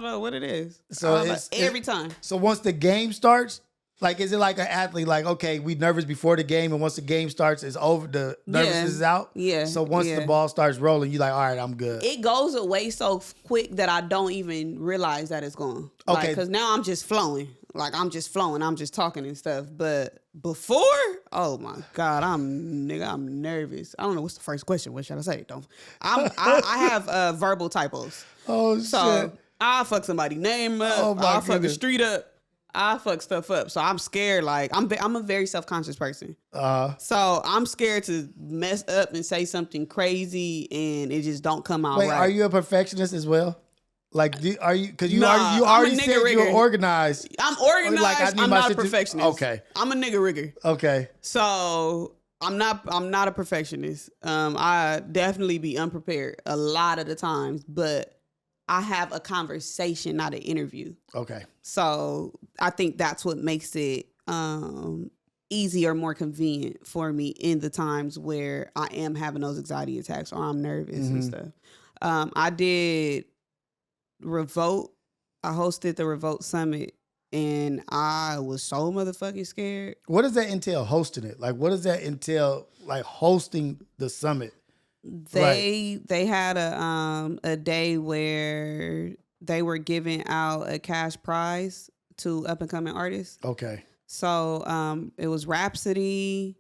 know what it is. So it's every time. So once the game starts, Like, is it like an athlete? Like, okay, we nervous before the game, and once the game starts, it's over. The nervousness is out. Yeah. So once the ball starts rolling, you like, all right, I'm good. It goes away so quick that I don't even realize that it's gone. Okay. Because now I'm just flowing. Like, I'm just flowing. I'm just talking and stuff. But before, oh my God, I'm nervous. I don't know what's the first question. What should I say? I have verbal typos. Oh So shit! I fuck somebody's name up. Oh, my I fuck the goodness. street up. I fuck stuff up. So I'm scared. Like, I'm a very self-conscious person. So I'm scared to mess up and say something crazy and it just don't come out Wait, right. are you a perfectionist as well? Like, are you? Because you Nah, you I'm a already nigga said you're rigger. organized. I'm organized. Like, I need I'm my not a shit to- perfectionist. Okay. I'm a nigga rigger. Okay. So I'm not a perfectionist. I definitely be unprepared a lot of the times, but I have a conversation, not an interview. Okay. So I think that's what makes it easy or more convenient for me in the times where I am having those anxiety attacks or I'm nervous and stuff. I did Revolt. I hosted the Revolt Summit and I was so motherfucking scared. What does that entail, hosting it? Like, what does that entail, like, hosting the summit? They had a day where they were giving out a cash prize to up and coming artists. Okay. So it was Rhapsody,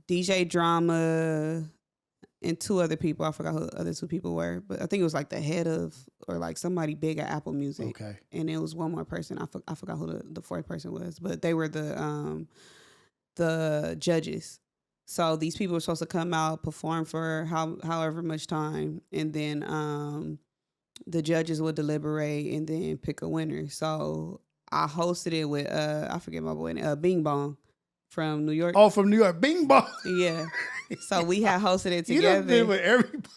DJ Drama, and two other people. I forgot who the other two people were, but I think it was like the head of or like somebody big at Apple Music. Okay. And it was one more person. I forgot who the fourth person was, but they were the judges. So these people were supposed to come out, perform for however much time, and then the judges would deliberate and then pick a winner. So I hosted it with I forget my boy name, Bing Bong from New York. Oh, from New York, Bing Bong. Yeah. So we had hosted it You together. done been with everybody.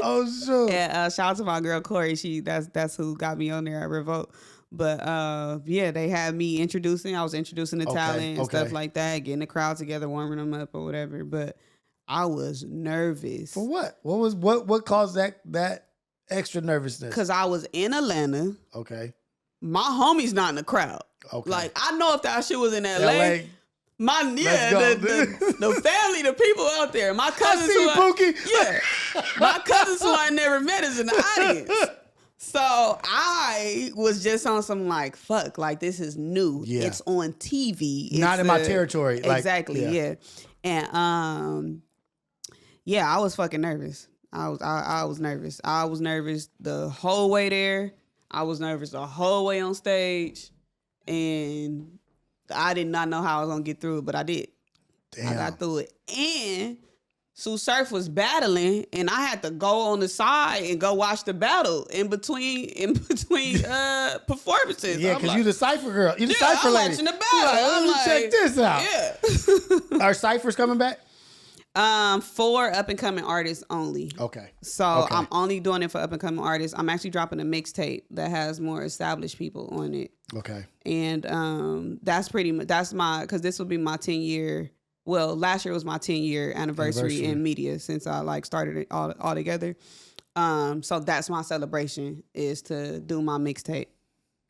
Oh, sure. And shout out to my girl Corey. That's who got me on there at Revolt. But yeah, they had me introducing. I was introducing the talent and stuff like that, getting the crowd together, warming them up or whatever. But I was nervous. For what? What caused that extra nervousness? Because I was in Atlanta. Okay. My homie's not in the crowd. Okay. Like, I know if that shit was in LA. LA. The family, the people out there, my cousins my cousins who I never met is in the audience. So I was just on some like, fuck, like this is new. Yeah. It's on TV. It's Not in my territory. Like, exactly. Yeah. And yeah, I was fucking nervous. I was nervous. I was nervous the whole way there. I was nervous the whole way on stage, and I did not know how I was gonna get through it, but I did. Damn. I got through it. And Sue Surf was battling, and I had to go on the side and go watch the battle in between performances. Yeah, because you the Cypher girl. You the Yeah, Cypher I'm lady. watching the battle. Let me check this out. Yeah. Are Cyphers coming back? For up and coming artists only. Okay. So I'm only doing it for up and coming artists. I'm actually dropping a mixtape that has more established people on it. Okay. And that's pretty much because this will be my 10-year. Well, last year was my 10-year anniversary in media since I like started it all together. So that's my celebration is to do my mixtape.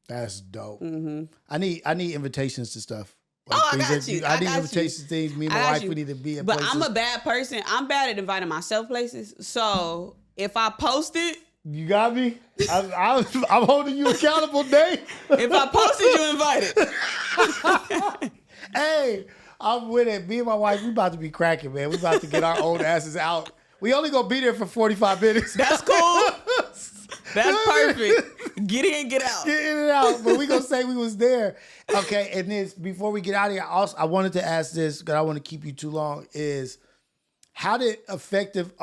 That's dope. Mm-hmm. I need invitations to stuff. Like I got you. I need invitations to things. Me and my wife, we need to be at places. But I'm a bad person. I'm bad at inviting myself places. So if I post it, you got me. I'm holding you accountable, Dave. If I posted, you invited. Hey, I'm with it. Me and my wife, we about to be cracking, man. We about to get our own asses out. We only gonna be there for 45 minutes. That's cool. That's perfect. Get in, get out. Get in and out. But we gonna say we was there. Okay, and then before we get out of here, I wanted to ask this because I want to keep you too long. Is how did effective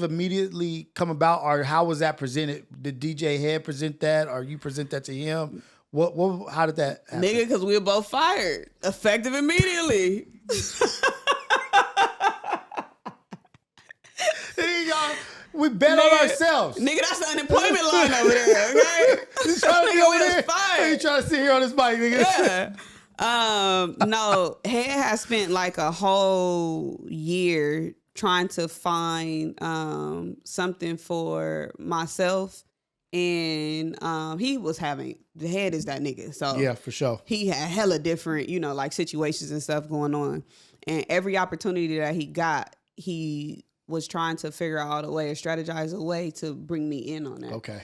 immediately come about, or how was that presented? Did DJ Head present that, or you present that to him? How did that happen? Nigga, because we were both fired. Effective immediately. We bet on ourselves. Nigga, that's the unemployment line over there, okay? You trying to be over there? Fired. You trying to sit here on this mic, nigga? Yeah. No, Head has spent like a whole year trying to find something for myself and he was having the head is that nigga. So yeah, for sure. He had hella different, like situations and stuff going on, and every opportunity that he got, he was trying to figure out a way or strategize a way to bring me in on that. Okay.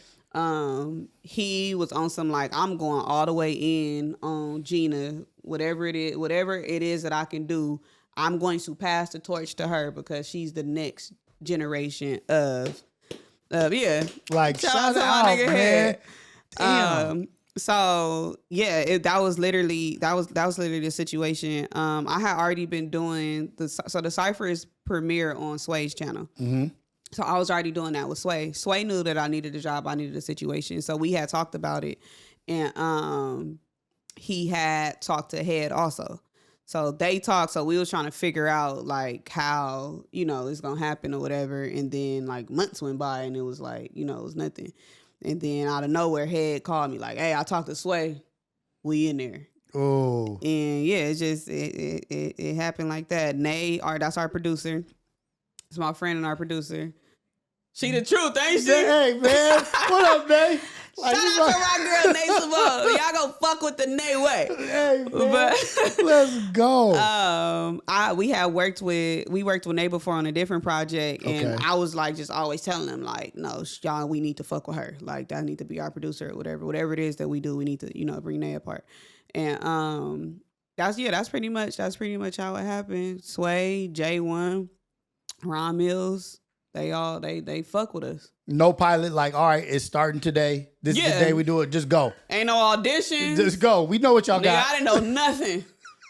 He was on some like, I'm going all the way in on Gina, whatever it is that I can do, I'm going to pass the torch to her because she's the next generation of yeah. Like, shout out, man. So yeah, that was literally the situation. I had already been doing the Cypher is premiere on Sway's channel. Mm-hmm. So I was already doing that with Sway. Sway knew that I needed a job, I needed a situation. So we had talked about it, and he had talked to Head also. So they talked. So we was trying to figure out like how it's gonna happen or whatever. And then like months went by, and it was like it was nothing. And then out of nowhere, Head called me like, "Hey, I talked to Sway. We in there." Oh. And yeah, it just it happened like that. Nay, that's our producer. It's my friend and our producer. She the truth, ain't she? Hey, man. What up, Nay? Shout out to my girl, Nay Savone. Y'all go fuck with the Nay way. Hey, man. But, let's go. We worked with Nay before on a different project, and Okay. I was like just always telling them like, no, y'all, we need to fuck with her. Like that need to be our producer or whatever it is that we do. We need to bring Nay apart. And that's pretty much how it happened. Sway, J1. Ron Mills, they fuck with us. No pilot, like, all right, it's starting today. This is the day we do it. Just go. Ain't no auditions. Just go. We know what y'all got. I didn't know nothing.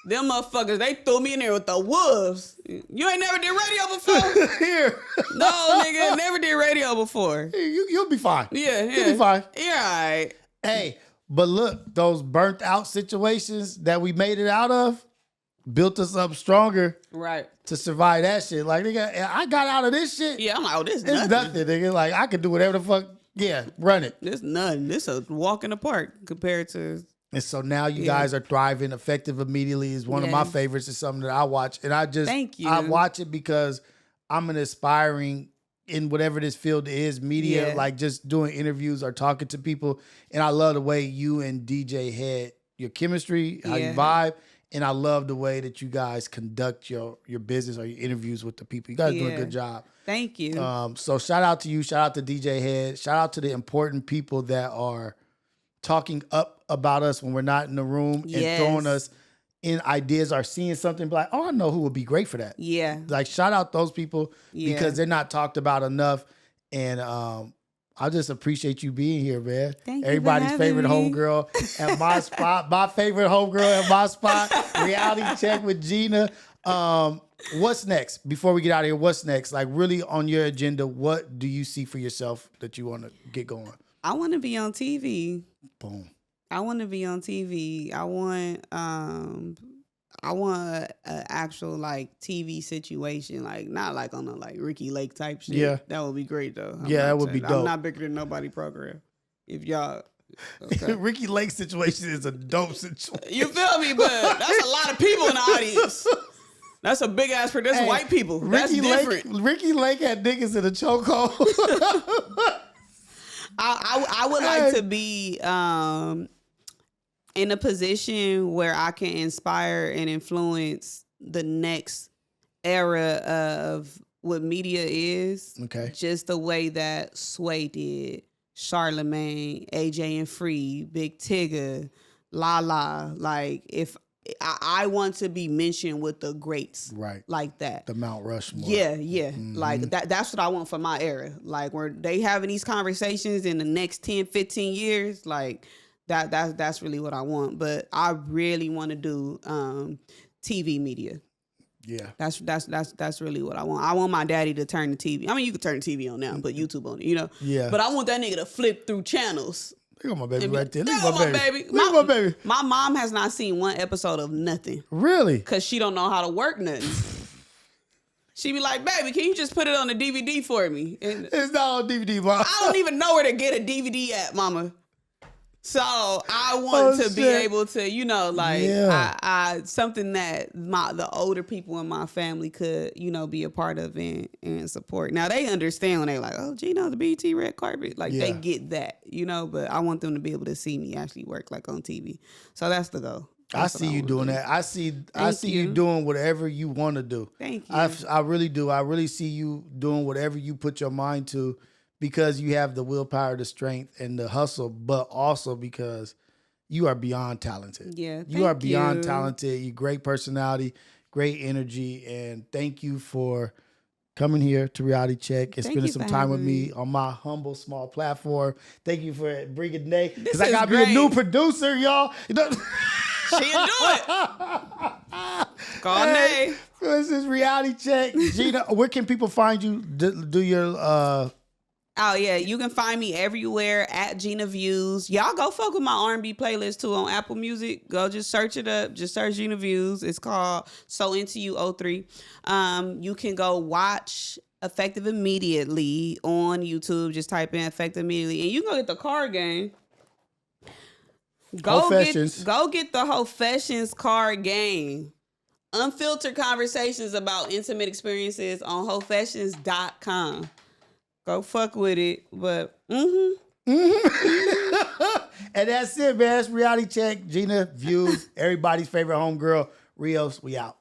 Them motherfuckers, they threw me in there with the wolves. You ain't never did radio before? Here. No, nigga, never did radio before. You'll be fine. Yeah. You'll be fine. You're all right. Hey, but look, those burnt out situations that we made it out of built us up stronger. Right. To survive that shit. Like, nigga, I got out of this shit. Yeah, I'm like, this it's nothing, nigga. Like, I could do whatever the fuck. Yeah, run it. This nothing. This a walk in the park compared to. And so now you guys are thriving. Effective Immediately is one of my favorites. It's something that I watch. And Thank you. I watch it because I'm an aspiring in whatever this field is, media, like just doing interviews or talking to people. And I love the way you and DJ had your chemistry, how you vibe. And I love the way that you guys conduct your business or your interviews with the people. You guys do a good job. Thank you. So shout out to you. Shout out to DJ Head. Shout out to the important people that are talking up about us when we're not in the room and throwing us in ideas or seeing something like, oh, I know who would be great for that. Yeah. Like, shout out those people because they're not talked about enough. And I just appreciate you being here, man. Thank Everybody's you for favorite having me. homegirl at my spot. My favorite homegirl at my spot. Reality check with Gina. What's next? Before we get out of here, what's next? Like, really on your agenda, what do you see for yourself that you want to get going? I want to be on TV. Boom. I want to be on TV. I want an actual like TV situation, like not like on a like Ricky Lake type shit. Yeah, that would be great though. That would be dope. I'm not bigger than nobody program. If y'all, okay. Ricky Lake situation is a dope situation. You feel me? But that's a lot of people in the audience. That's a big ass. That's white people. That's different. Ricky Lake had niggas in a chokehold. I would like to be in a position where I can inspire and influence the next era of what media is. Okay. Just the way that Sway did, Charlemagne, AJ and Free, Big Tigger, Lala. Like, if I want to be mentioned with the greats, right? Like that, the Mount Rushmore. Yeah. Mm-hmm. Like that's what I want for my era. Like, where they having these conversations in the next 10, 15 years, like that's really what I want. But I really want to do TV media. Yeah, that's really what I want. I want my daddy to turn the TV. I mean, you can turn the TV on now, put YouTube on it, Yeah. But I want that nigga to flip through channels. Look at my baby right there. Look at my baby. Look at my baby. My mom has not seen one episode of nothing. Really? Because she don't know how to work nothing. She be like, baby, can you just put it on the DVD for me? And it's not on DVD, Mom. I don't even know where to get a DVD at, mama. So I want to be shit. able to, you know, like I something that the older people in my family could, you know, be a part of and support. Now they understand when they like, oh, Gina, the BT red carpet, like they get that, you know. But I want them to be able to see me actually work like on TV. So that's the goal. I see you doing that. I see you doing whatever you want to do. Thank you. I really do. I really see you doing whatever you put your mind to, because you have the willpower, the strength, and the hustle, but also because you are beyond talented. Yeah, you are beyond talented. You great personality, great energy, and thank you for coming here to Reality Check and spending some time with me on my humble, small platform. Thank you for bringing Nate, because I got to be a new producer, y'all. You know? She'll do it. Call Nay. This is Reality Check. Gina, where can people find you? Do your Oh yeah, you can find me everywhere at Gina Views. Y'all go fuck with my R&B playlist too on Apple Music. Go just search it up. Just search Gina Views. It's called So Into You 03. You can go watch Effective Immediately on YouTube. Just type in Effective Immediately, and you can go get the card game. Go get the Whole Festions card game. Unfiltered conversations about intimate experiences on wholefessions.com. Go fuck with it. But And that's it, man. That's Reality Check. Gina Views, everybody's favorite homegirl, Rios. We out.